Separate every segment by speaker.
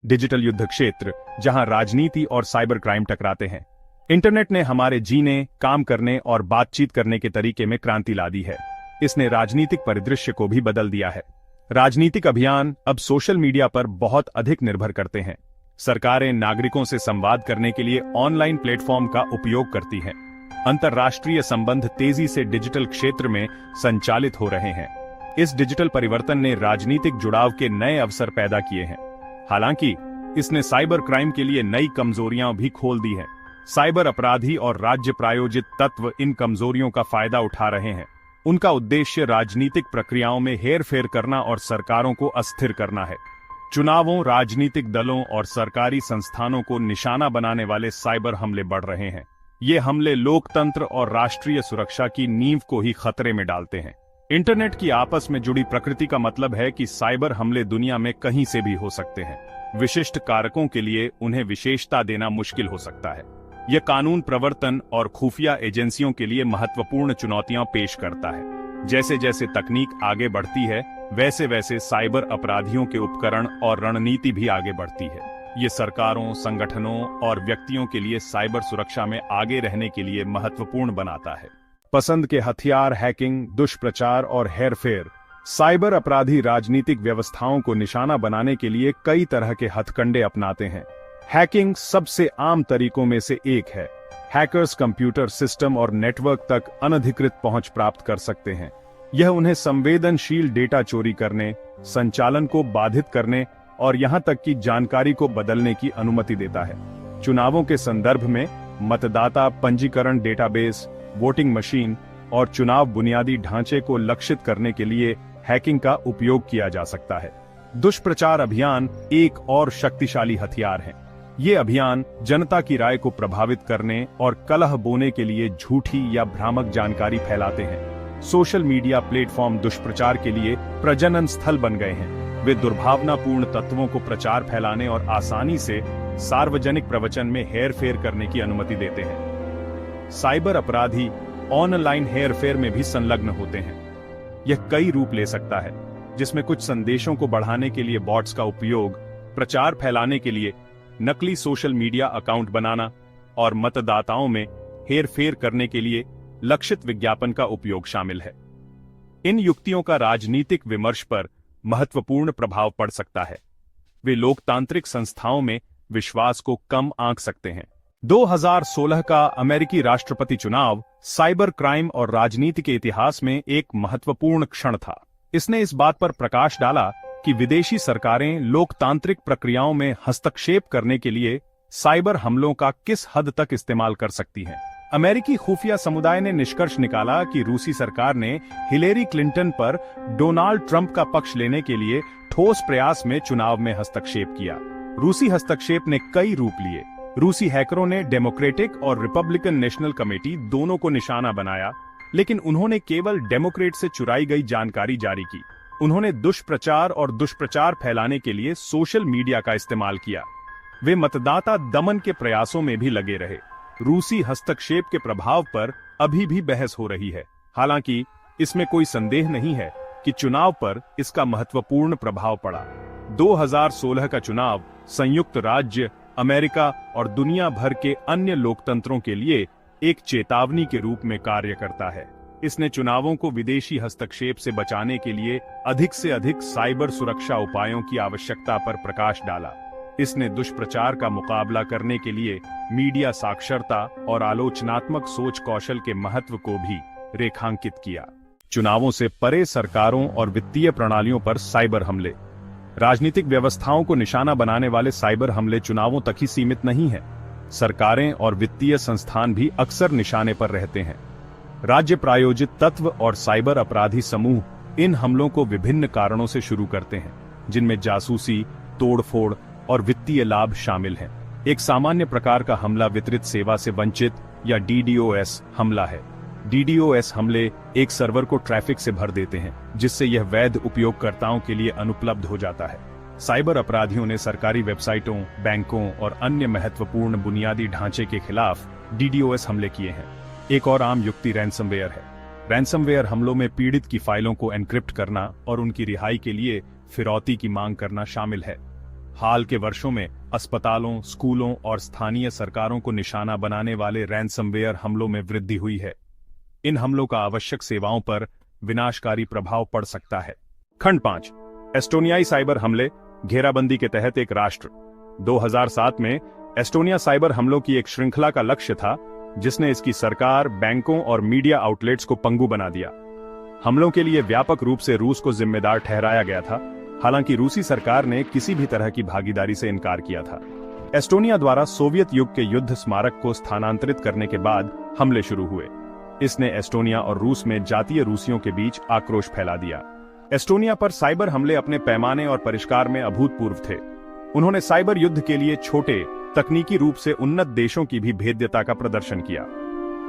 Speaker 1: Digital युद्ध क्षेत्र जहां राजनीति और साइबर क्राइम टकराते हैं। इंटरनेट ने हमारे जीने, काम करने और बातचीत करने के तरीके में क्रांति ला दी है। इसने राजनीतिक परिदृश्य को भी बदल दिया है। राजनीतिक अभियान अब सोशल मीडिया पर बहुत अधिक निर्भर करते हैं। सरकारें नागरिकों से संवाद करने के लिए ऑनलाइन प्लेटफॉर्म का उपयोग करती हैं। अंतर्राष्ट्रीय संबंध तेजी से डिजिटल क्षेत्र में संचालित हो रहे हैं। इस डिजिटल परिवर्तन ने राजनीतिक जुड़ाव के नए अवसर पैदा किए हैं। हालांकि इसने साइबर क्राइम के लिए नई कमजोरियां भी खोल दी हैं। साइबर अपराधी और राज्य प्रायोजित तत्व इन कमजोरियों का फायदा उठा रहे हैं। उनका उद्देश्य राजनीतिक प्रक्रियाओं में हेरफेर करना और सरकारों को अस्थिर करना है। चुनावों, राजनीतिक दलों और सरकारी संस्थानों को निशाना बनाने वाले साइबर हमले बढ़ रहे हैं। ये हमले लोकतंत्र और राष्ट्रीय सुरक्षा की नींव को ही खतरे में डालते हैं। इंटरनेट की आपस में जुड़ी प्रकृति का मतलब है कि साइबर हमले दुनिया में कहीं से भी हो सकते हैं। विशिष्ट कारकों के लिए उन्हें विशेषता देना मुश्किल हो सकता है। यह कानून प्रवर्तन और खुफिया एजेंसियों के लिए महत्वपूर्ण चुनौतियां पेश करता है। जैसे जैसे तकनीक आगे बढ़ती है, वैसे वैसे साइबर अपराधियों के उपकरण और रणनीति भी आगे बढ़ती है। ये सरकारों, संगठनों और व्यक्तियों के लिए साइबर सुरक्षा में आगे रहने के लिए महत्वपूर्ण बनाता है। पसंद के हथियार, हैकिंग, दुष्प्रचार और हेरफेर। साइबर अपराधी राजनीतिक व्यवस्थाओं को निशाना बनाने के लिए कई तरह के हथकंडे अपनाते हैं। हैकिंग सबसे आम तरीकों में से एक है। हैकर्स कंप्यूटर सिस्टम और नेटवर्क तक अनधिकृत पहुंच प्राप्त कर सकते हैं। यह उन्हें संवेदनशील डेटा चोरी करने, संचालन को बाधित करने और यहां तक कि जानकारी को बदलने की अनुमति देता है। चुनावों के संदर्भ में मतदाता पंजीकरण डेटाबेस, वोटिंग मशीन और चुनाव बुनियादी ढांचे को लक्षित करने के लिए हैकिंग का उपयोग किया जा सकता है। दुष्प्रचार अभियान एक और शक्तिशाली हथियार है। ये अभियान जनता की राय को प्रभावित करने और कलह बोने के लिए झूठी या भ्रामक जानकारी फैलाते हैं। सोशल मीडिया प्लेटफॉर्म दुष्प्रचार के लिए प्रजनन स्थल बन गए हैं। वे दुर्भावनापूर्ण तत्वों को प्रचार फैलाने और आसानी से सार्वजनिक प्रवचन में हेरफेर करने की अनुमति देते हैं। साइबर अपराधी ऑनलाइन हेरफेर में भी संलग्न होते हैं। यह कई रूप ले सकता है, जिसमें कुछ संदेशों को बढ़ाने के लिए बॉट्स का उपयोग, प्रचार फैलाने के लिए नकली सोशल मीडिया अकाउंट बनाना और मतदाताओं में हेरफेर करने के लिए लक्षित विज्ञापन का उपयोग शामिल है। इन युक्तियों का राजनीतिक विमर्श पर महत्वपूर्ण प्रभाव पड़ सकता है। वे लोकतांत्रिक संस्थाओं में विश्वास को कम आंक सकते हैं। 2016 का अमेरिकी राष्ट्रपति चुनाव साइबर क्राइम और राजनीति के इतिहास में एक महत्वपूर्ण क्षण था। इसने इस बात पर प्रकाश डाला कि विदेशी सरकारें लोकतांत्रिक प्रक्रियाओं में हस्तक्षेप करने के लिए साइबर हमलों का किस हद तक इस्तेमाल कर सकती हैं। अमेरिकी खुफिया समुदाय ने निष्कर्ष निकाला कि रूसी सरकार ने हिलेरी क्लिंटन पर डोनाल्ड ट्रंप का पक्ष लेने के लिए ठोस प्रयास में चुनाव में हस्तक्षेप किया। रूसी हस्तक्षेप ने कई रूप लिए। रूसी हैकरों ने डेमोक्रेटिक और रिपब्लिकन नेशनल कमेटी दोनों को निशाना बनाया, लेकिन उन्होंने केवल डेमोक्रेट से चुराई गई जानकारी जारी की। उन्होंने दुष्प्रचार और दुष्प्रचार फैलाने के लिए सोशल मीडिया का इस्तेमाल किया। वे मतदाता दमन के प्रयासों में भी लगे रहे। रूसी हस्तक्षेप के प्रभाव पर अभी भी बहस हो रही है। हालांकि इसमें कोई संदेह नहीं है कि चुनाव पर इसका महत्वपूर्ण प्रभाव पड़ा। 2016 का चुनाव संयुक्त राज्य अमेरिका और दुनिया भर के अन्य लोकतंत्रों के लिए एक चेतावनी के रूप में कार्य करता है। इसने चुनावों को विदेशी हस्तक्षेप से बचाने के लिए अधिक से अधिक साइबर सुरक्षा उपायों की आवश्यकता पर प्रकाश डाला। इसने दुष्प्रचार का मुकाबला करने के लिए मीडिया साक्षरता और आलोचनात्मक सोच कौशल के महत्व को भी रेखांकित किया। चुनावों से परे सरकारों और वित्तीय प्रणालियों पर साइबर हमले। राजनीतिक व्यवस्थाओं को निशाना बनाने वाले साइबर हमले चुनावों तक ही सीमित नहीं है। सरकारें और वित्तीय संस्थान भी अक्सर निशाने पर रहते हैं। राज्य प्रायोजित तत्व और साइबर अपराधी समूह इन हमलों को विभिन्न कारणों से शुरू करते हैं, जिनमें जासूसी, तोड़फोड़ और वित्तीय लाभ शामिल हैं। एक सामान्य प्रकार का हमला वितरित सेवा से वंचित या DDoS हमला है। DDoS हमले एक सर्वर को ट्रैफिक से भर देते हैं, जिससे यह वैध उपयोगकर्ताओं के लिए अनुपलब्ध हो जाता है। साइबर अपराधियों ने सरकारी वेबसाइटों, बैंकों और अन्य महत्वपूर्ण बुनियादी ढांचे के खिलाफ DDoS हमले किए हैं। एक और आम युक्ति रैंसमवेयर है। रैंसमवेयर हमलों में पीड़ित की फाइलों को एन्क्रिप्ट करना और उनकी रिहाई के लिए फिरौती की मांग करना शामिल है। हाल के वर्षों में अस्पतालों, स्कूलों और स्थानीय सरकारों को निशाना बनाने वाले रैनसमवेयर हमलों में वृद्धि हुई है। इन हमलों का आवश्यक सेवाओं पर विनाशकारी प्रभाव पड़ सकता है। खंड 5। एस्टोनियाई साइबर हमले, घेराबंदी के तहत एक राष्ट्र। 2007 में एस्टोनिया साइबर हमलों की एक श्रृंखला का लक्ष्य था, जिसने इसकी सरकार, बैंकों और मीडिया आउटलेट्स को पंगु बना दिया। हमलों के लिए व्यापक रूप से रूस को जिम्मेदार ठहराया गया था, हालांकि रूसी सरकार ने किसी भी तरह की भागीदारी से इनकार किया था। एस्टोनिया द्वारा सोवियत युग के युद्ध स्मारक को स्थानांतरित करने के बाद हमले शुरू हुए। इसने एस्टोनिया और रूस में जातीय रूसियों के बीच आक्रोश फैला दिया। एस्टोनिया पर साइबर हमले अपने पैमाने और परिष्कार में अभूतपूर्व थे। उन्होंने साइबर युद्ध के लिए छोटे, तकनीकी रूप से उन्नत देशों की भी भेद्यता का प्रदर्शन किया।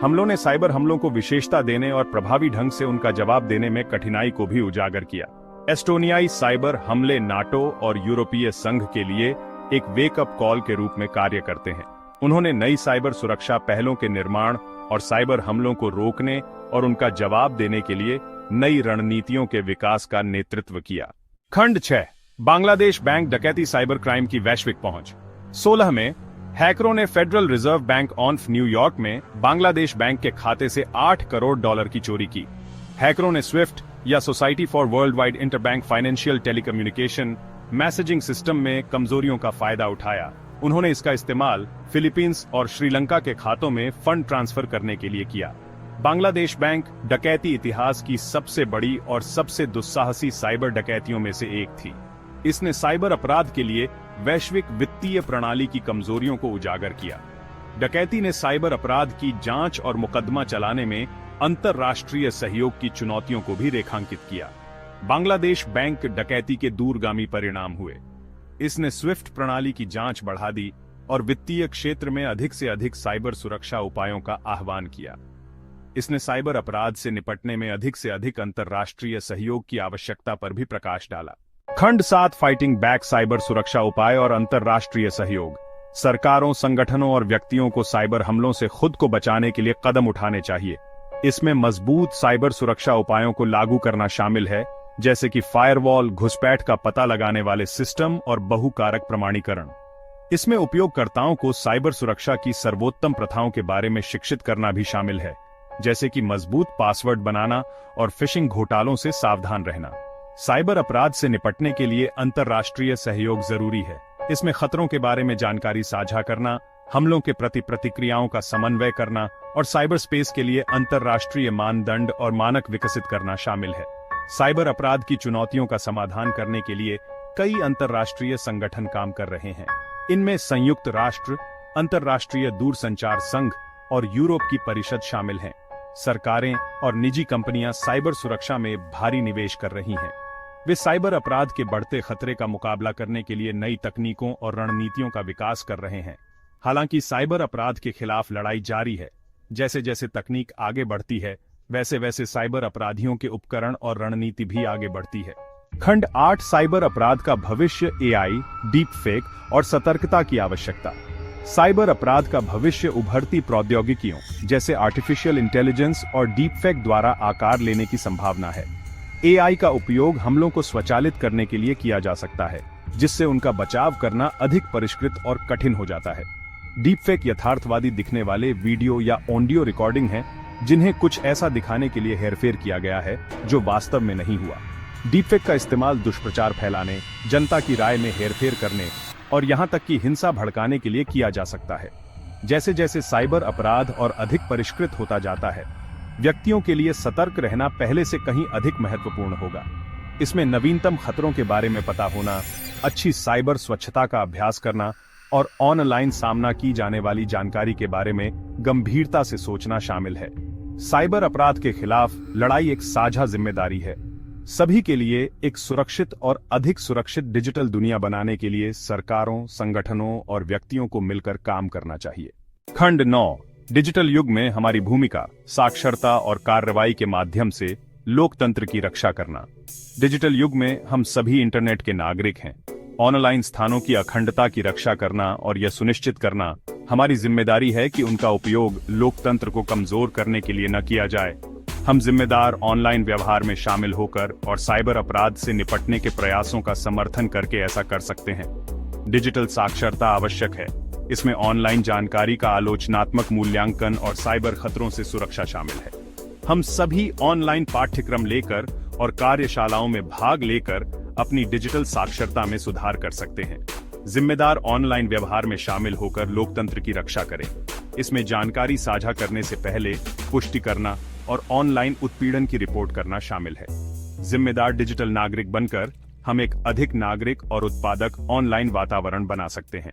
Speaker 1: हमलों ने साइबर हमलों को विशेषता देने और प्रभावी ढंग से उनका जवाब देने में कठिनाई को भी उजागर किया। एस्टोनियाई साइबर हमले नाटो और यूरोपीय संघ के लिए एक वेकअप कॉल के रूप में कार्य करते हैं। उन्होंने नई साइबर सुरक्षा पहलों के निर्माण और साइबर हमलों को रोकने और उनका जवाब देने के लिए नई रणनीतियों के विकास का नेतृत्व किया। खंड 6। बांग्लादेश बैंक डकैती, साइबर क्राइम की वैश्विक पहुंच। 16 में हैकरों ने federal reserve bank of New York में बांग्लादेश बैंक के खाते से $8 करोड़ की चोरी की। हैकरों ने स्विफ्ट या society for world wide interbank financial telecommunication messaging system में कमजोरियों का फायदा उठाया। उन्होंने इसका इस्तेमाल फिलीपींस और श्रीलंका के खातों में फंड ट्रांसफर करने के लिए किया। बांग्लादेश बैंक डकैती इतिहास की सबसे बड़ी और सबसे दुस्साहसी साइबर डकैतियों में से एक थी। इसने साइबर अपराध के लिए वैश्विक वित्तीय प्रणाली की कमजोरियों को उजागर किया। डकैती ने साइबर अपराध की जांच और मुकदमा चलाने में अंतर्राष्ट्रीय सहयोग की चुनौतियों को भी रेखांकित किया। बांग्लादेश बैंक डकैती के दूरगामी परिणाम हुए। इसने स्विफ्ट प्रणाली की जांच बढ़ा दी और वित्तीय क्षेत्र में अधिक से अधिक साइबर सुरक्षा उपायों का आह्वान किया। इसने साइबर अपराध से निपटने में अधिक से अधिक अंतर्राष्ट्रीय सहयोग की आवश्यकता पर भी प्रकाश डाला। खंड 7। फाइटिंग बैक, साइबर सुरक्षा उपाय और अंतर्राष्ट्रीय सहयोग। सरकारों, संगठनों और व्यक्तियों को साइबर हमलों से खुद को बचाने के लिए कदम उठाने चाहिए। इसमें मजबूत साइबर सुरक्षा उपायों को लागू करना शामिल है, जैसे कि फायरवॉल, घुसपैठ का पता लगाने वाले सिस्टम और बहुकारक प्रमाणीकरण। इसमें उपयोगकर्ताओं को साइबर सुरक्षा की सर्वोत्तम प्रथाओं के बारे में शिक्षित करना भी शामिल है, जैसे कि मजबूत पासवर्ड बनाना और फिशिंग घोटालों से सावधान रहना। साइबर अपराध से निपटने के लिए अंतर्राष्ट्रीय सहयोग जरूरी है। इसमें खतरों के बारे में जानकारी साझा करना, हमलों के प्रति प्रतिक्रियाओं का समन्वय करना और साइबर स्पेस के लिए अंतर्राष्ट्रीय मानदंड और मानक विकसित करना शामिल है। साइबर अपराध की चुनौतियों का समाधान करने के लिए कई अंतर्राष्ट्रीय संगठन काम कर रहे हैं। इनमें संयुक्त राष्ट्र, अंतर्राष्ट्रीय दूरसंचार संघ और यूरोप की परिषद शामिल हैं। सरकारें और निजी कंपनियां साइबर सुरक्षा में भारी निवेश कर रही हैं। वे साइबर अपराध के बढ़ते खतरे का मुकाबला करने के लिए नई तकनीकों और रणनीतियों का विकास कर रहे हैं। हालांकि साइबर अपराध के खिलाफ लड़ाई जारी है। जैसे जैसे तकनीक आगे बढ़ती है, वैसे वैसे साइबर अपराधियों के उपकरण और रणनीति भी आगे बढ़ती है। खंड 8। साइबर अपराध का भविष्य, एआई, डीप फेक और सतर्कता की आवश्यकता। साइबर अपराध का भविष्य उभरती प्रौद्योगिकियों जैसे आर्टिफिशियल इंटेलिजेंस और डीप फेक द्वारा आकार लेने की संभावना है। एआई का उपयोग हमलों को स्वचालित करने के लिए किया जा सकता है, जिससे उनका बचाव करना अधिक परिष्कृत और कठिन हो जाता है। डीप फेक यथार्थवादी दिखने वाले वीडियो या ऑडियो रिकॉर्डिंग हैं, जिन्हें कुछ ऐसा दिखाने के लिए हेरफेर किया गया है जो वास्तव में नहीं हुआ। डीपफेक का इस्तेमाल दुष्प्रचार फैलाने, जनता की राय में हेरफेर करने और यहां तक कि हिंसा भड़काने के लिए किया जा सकता है। जैसे जैसे साइबर अपराध और अधिक परिष्कृत होता जाता है, व्यक्तियों के लिए सतर्क रहना पहले से कहीं अधिक महत्वपूर्ण होगा। इसमें नवीनतम खतरों के बारे में पता होना, अच्छी साइबर स्वच्छता का अभ्यास करना और ऑनलाइन सामना की जाने वाली जानकारी के बारे में गंभीरता से सोचना शामिल है। साइबर अपराध के खिलाफ लड़ाई एक साझा जिम्मेदारी है। सभी के लिए एक सुरक्षित और अधिक सुरक्षित डिजिटल दुनिया बनाने के लिए सरकारों, संगठनों और व्यक्तियों को मिलकर काम करना चाहिए। खंड 9। डिजिटल युग में हमारी भूमिका, साक्षरता और कार्रवाई के माध्यम से लोकतंत्र की रक्षा करना। डिजिटल युग में हम सभी इंटरनेट के नागरिक हैं। ऑनलाइन स्थानों की अखंडता की रक्षा करना और यह सुनिश्चित करना हमारी जिम्मेदारी है कि उनका उपयोग लोकतंत्र को कमजोर करने के लिए न किया जाए। हम जिम्मेदार ऑनलाइन व्यवहार में शामिल होकर और साइबर अपराध से निपटने के प्रयासों का समर्थन करके ऐसा कर सकते हैं। डिजिटल साक्षरता आवश्यक है। इसमें ऑनलाइन जानकारी का आलोचनात्मक मूल्यांकन और साइबर खतरों से सुरक्षा शामिल है। हम सभी ऑनलाइन पाठ्यक्रम लेकर और कार्यशालाओं में भाग लेकर अपनी डिजिटल साक्षरता में सुधार कर सकते हैं। जिम्मेदार ऑनलाइन व्यवहार में शामिल होकर लोकतंत्र की रक्षा करें। इसमें जानकारी साझा करने से पहले पुष्टि करना और ऑनलाइन उत्पीड़न की रिपोर्ट करना शामिल है। जिम्मेदार डिजिटल नागरिक बनकर हम एक अधिक नागरिक और उत्पादक ऑनलाइन वातावरण बना सकते हैं।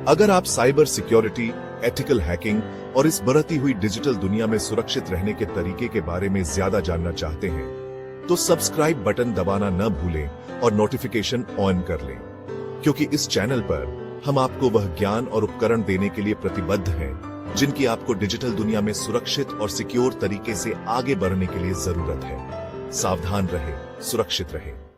Speaker 2: अगर आप साइबर सिक्योरिटी, एथिकल हैकिंग और इस बढ़ती हुई डिजिटल दुनिया में सुरक्षित रहने के तरीके के बारे में ज्यादा जानना चाहते हैं, तो सब्सक्राइब बटन दबाना न भूलें और नोटिफिकेशन ऑन कर लें, क्योंकि इस चैनल पर हम आपको वह ज्ञान और उपकरण देने के लिए प्रतिबद्ध हैं, जिनकी आपको डिजिटल दुनिया में सुरक्षित और सिक्योर तरीके से आगे बढ़ने के लिए जरूरत है। सावधान रहें, सुरक्षित रहें।